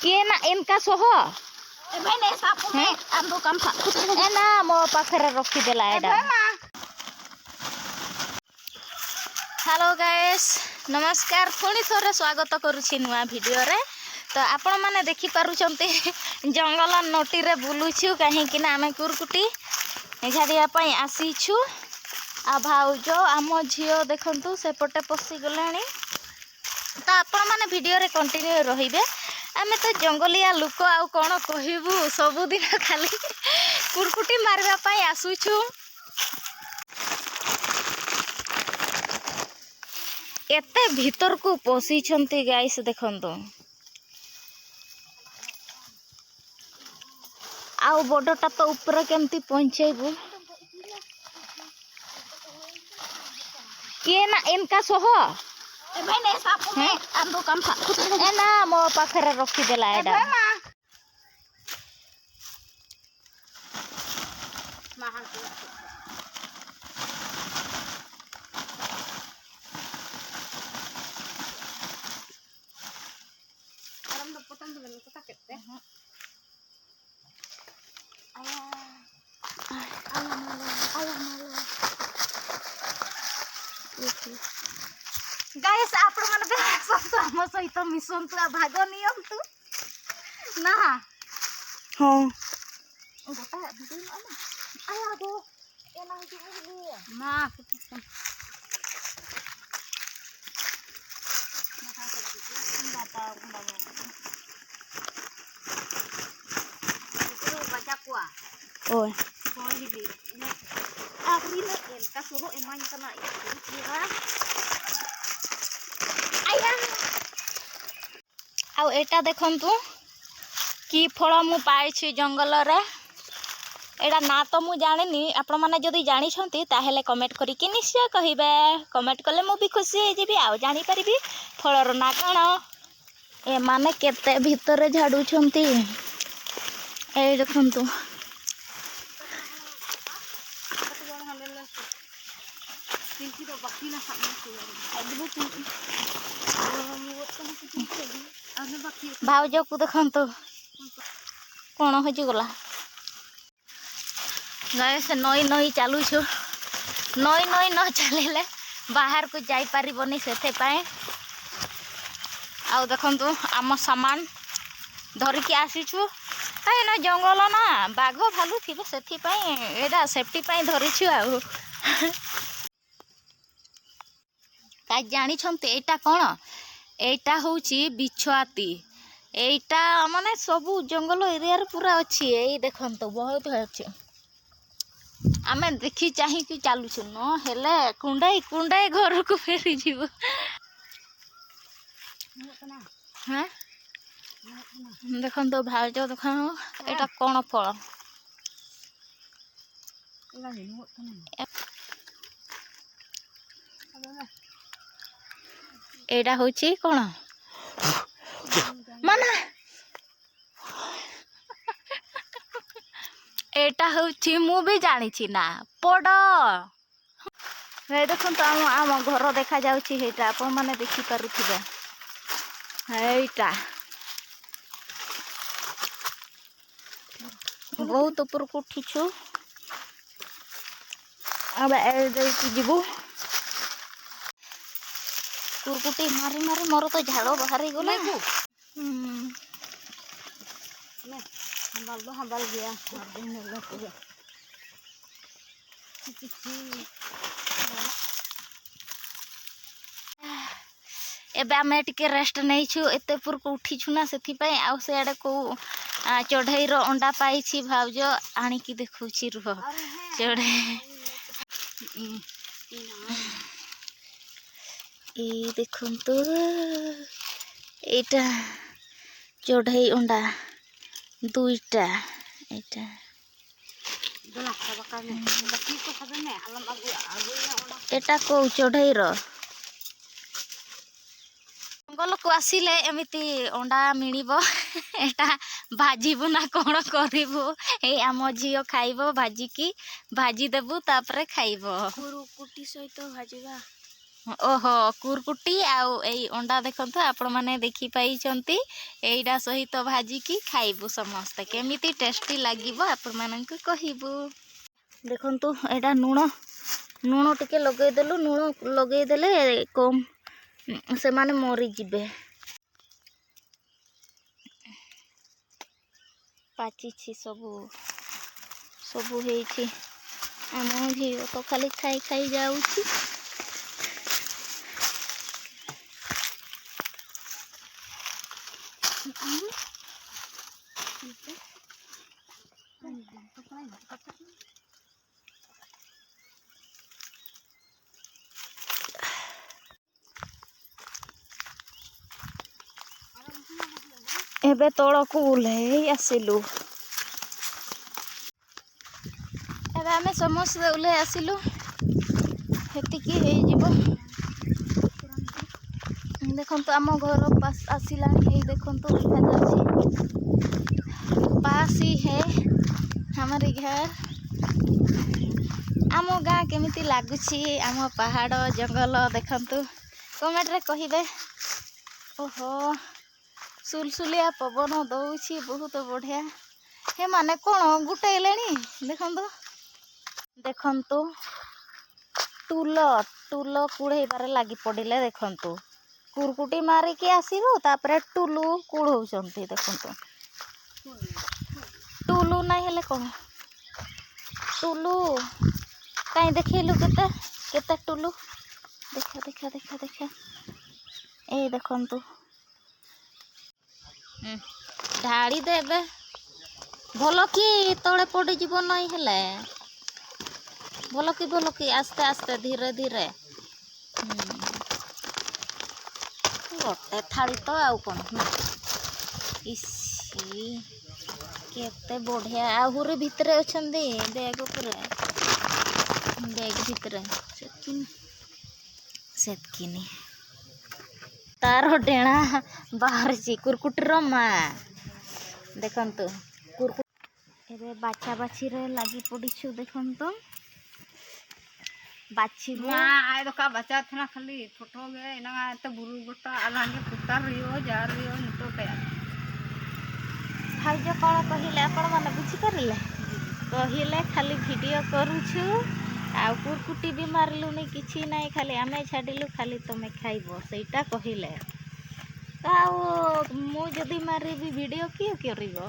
किए ना इनका सोह ना मो पाखरे रखीदेला एडा। हेलो गाइस नमस्कार पुणी थोड़े स्वागत करुछि नुआ वीडियो रे। तो आपण माने देखि पारुछंती जंगल नटी रे बुलुछु कहीं ना आमे कुरकुटी झाड़िया पई आसीछु। आ भाउजो आम झियो देखंतु सेपटे पसी गलानी। तो आपण माने वीडियो रे कंटिन्यू रहिबे। आमे तो जंगलिया लुक आउ कोन कहिबू सबुदिन खाली कुरकुटी मारबा पई आसुछु। एते भीतर को पसी छंती गाइस देखंतु। आउ बडटा तो ऊपर केमती पहुंचेबू किए ना इनका सोह ना मो पाखरे रखीदेला एडा। गाइस आपण माने आसंतु हम सहित मिसंतु आ भाग नियंतु ना। हां गोटा वीडियो आया गो एना हिजु ना ओय आउ एटा देखंतु कि फल मु पाइछि जंगल रे। एटा ना तो मु जानिनी आपण माने जदी जानि छंती ताहेले कमेंट करी कि निश्चय कहिबे। कमेंट कले मु भी खुशी हे जेबी आउ जानि परिबी फलर ना कोन। ए माने केते भीतर झाडू छंती ए देखंतु। भाउजो को देखंतु कोन होजी गला गाइस। नई नई चालू छु नई नई न चलेले बाहर को जाई पारिबोनी सेथे पाए। आउ देखंतु आम सामान धरिकी आसीछु काई ना जंगल ना बाघ भालू थिबे सेथि पाए एडा सेफ्टी पाए धरिछु। आउ काई जानि छंते एटा कोन एटा होची बिछुआती। एटा माने सबु जंगल एरिया रे पूरा अछि। एई देखंतु बहुत अछि। आमे देखि चाहि कि चालू छु न हेले कुंडई कुंडई घर को फेरी जीव। हां देखंतु भाउजो देखो एटा कोन फल एडा होची कोन माना एटा होची मु भी जानि छी ना पड़ हे देखंतु आम घर देखा जाउची। हेटा आपण माने देखि पारुथिबे हेटा बहुत ऊपर को उठिछु। अब ए देखि जीवु कुरकुटी मारी मारी मोर तो झाड़ो बाहरी गला। हंबाल गया एबे आमे टिके रेस्ट नै छु एते पुर को उठी छु ना सेथि पई आ से आडे को चढ़ई रो अंडा पाई छी। भाउजो आनी की देखौची रुह चढ़े ए देखंतु एटा चढ़ई अंडा दुईटा एटा एटा को चढ़ई रो जंगल को आसिले एमिति अंडा मिलिबो। एटा भाजीबो ना कोन करिबो ए आम झियो खाइबो भाजी की भाजी देबू तापरे खाइबो कुरकुटी सहित भाजीबा ओहो कुरकुटी आउ एई अंडा देखंतु आपण माने देखि पाइचंती एइडा सहित भाजिकी खाइबु समस्ते केमिति टेस्टी लागिबो आपण मानंकु कहिबु। देखंतु एइडा नुण टिके लगेई देलु नुण लगेई देले कम से माने मरी जिबे पाची छी सबु हेछि आम भी तो खाली खाई खाई जाउछि। एबे तलकू ओह्लई आसिलु एबे आमे समस्त ओह्लई आसिलु हेतिकी हेई जिवो। देखंतु आम घर पास आसिला हे देखंतु देखा जाउछि पास ही है हमारे घर। आम गाँ केमिति लागुछि आम पहाड़ जंगल देखंतु कमेंट रे कहिबे। ओहो सुलसुलिया पवन दउछि बहुत बढ़िया हे माने कोन गुटेलेनी देखंतु टूल कुड़े बारे लागी पड़िले देखंतु कुरकुटी मारिकी आसिबु तापरे टुलु कुड़ौचंती देखंतु टुलु नहीं हेले कौन टुलु कहीं देखिलु केते केते टुलु देखा देखा देखा देखा ए देखंतु ढाड़ी देबे भल कि तले पड़ जीव नहीं हेले भल कि आस्ते आस्ते धीरे धीरे गोटे थाली तो आउ कौन इसी केते बढ़िया आहुरी भितरे अछंदी बैग ऊपर बैग भितरे सेतकिनी तार डेणा बाहर कुरकुटीर माँ देखंतु एबे बाछा बाछी रे लागी पड़ीछु देखंतु बाछी आय तो का बचा था खाली फोटो गे ना तो बुरु गोटा आलांगे पुतार रियो जा रियो नितो पे भाउज कौन कहले आपण माने बुझी पारिले कहले खाली वीडियो करूछु आ कुरकुटी भी मारलुनी किछि नहीं खाली आमे छाडिलु खाली तमे खाइबो सेटा कहले आउ मु जदी मारिबी वीडियो कियो करिवो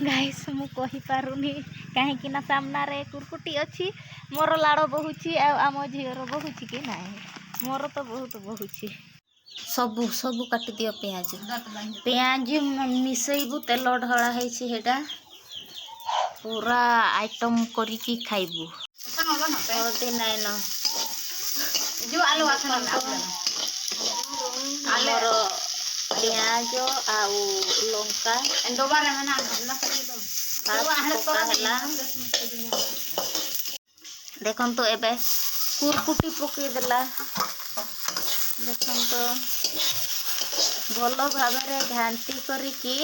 गाइस मु कहि पारुनी काहे कि ना सामना रे कुरकुटी अछि मोर लाड़ बहुछि आ आम झियर बहुछि कि नाही मोर तो बहुत बहुछि सबु सबु काटी दियो प्याज मिसैबु तेल ढळा हैछि हेडा पूरा आइटम करिकी खाइबु हल्दी नाइ न जो आलू आसन आलर प्याज आउ लंका दोबारा मना हमला होला देखंतु एबे कुरकुटी पकई देला देखंतु भल भाबरे घांटी करिकी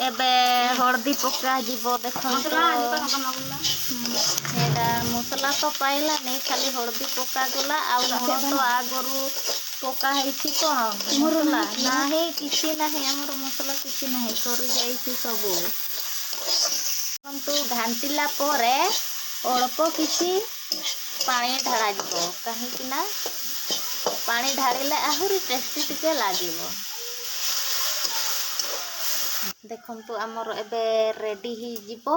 एबे हळदी पका जीवो देखंतु हेडा मसला तो पाइला नहीं खाली हळदी पका गला आ तो आगरु पका हैछि कोन मसला नाही किछि नाही हमर मसला किछि नाही सरी जाईछि सबु देखंतु घांटीला परे अल्प किछि पानी ढाळा जीवो काहे कि ना पानी ढाळिले आहुरी टेस्टी टिके लागिवो देखंतु हमर एबे रेडी ही जीवो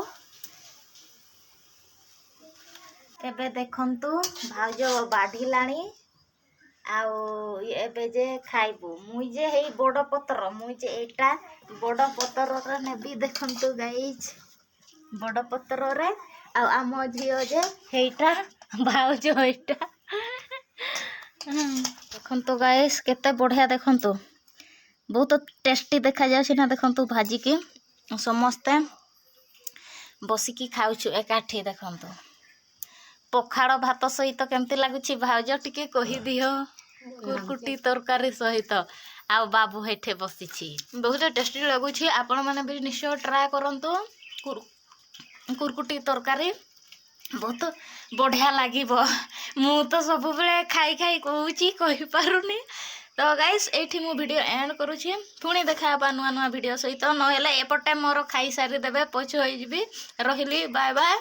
एबे देखंतु भाउज बाढिलाणी आउ एबे जे खाइबु मुई जे हेई बड़ पतर मुई जे एटा बड़ पतर रे नेबी देखंतु गाइस बड़ पतर रे आ आम झियो जे हेइटा भाउज हेइटा देखंतु गाइस केते बढ़िया देखंतु बहुत टेस्टी देखा जाउछि ना देखंतु भाजी के समस्ते बसिकी खाउछु एकाठी देखंतु पखाड़ भात सहित केमती लागुछि भाउज टिके कहि दियो कुरकुटी तरकारी सहित आ बाबू हेठे बसिछि बहुत टेस्टी लागुछि आपण माने भी निश्चय ट्राई करंतु कुरकुटी तरकारी बहुत बढ़िया लगे मु तो सब बेले खाई खाई कहूँ कहीपारुनी तो गाइस एठी मु वीडियो एंड करुछि पुणी देखा नुआ नुआ वीडियो सहित नहेले एपटे मोर खाई सारी देबे पछ होई जिबी रहिली बाय बाय।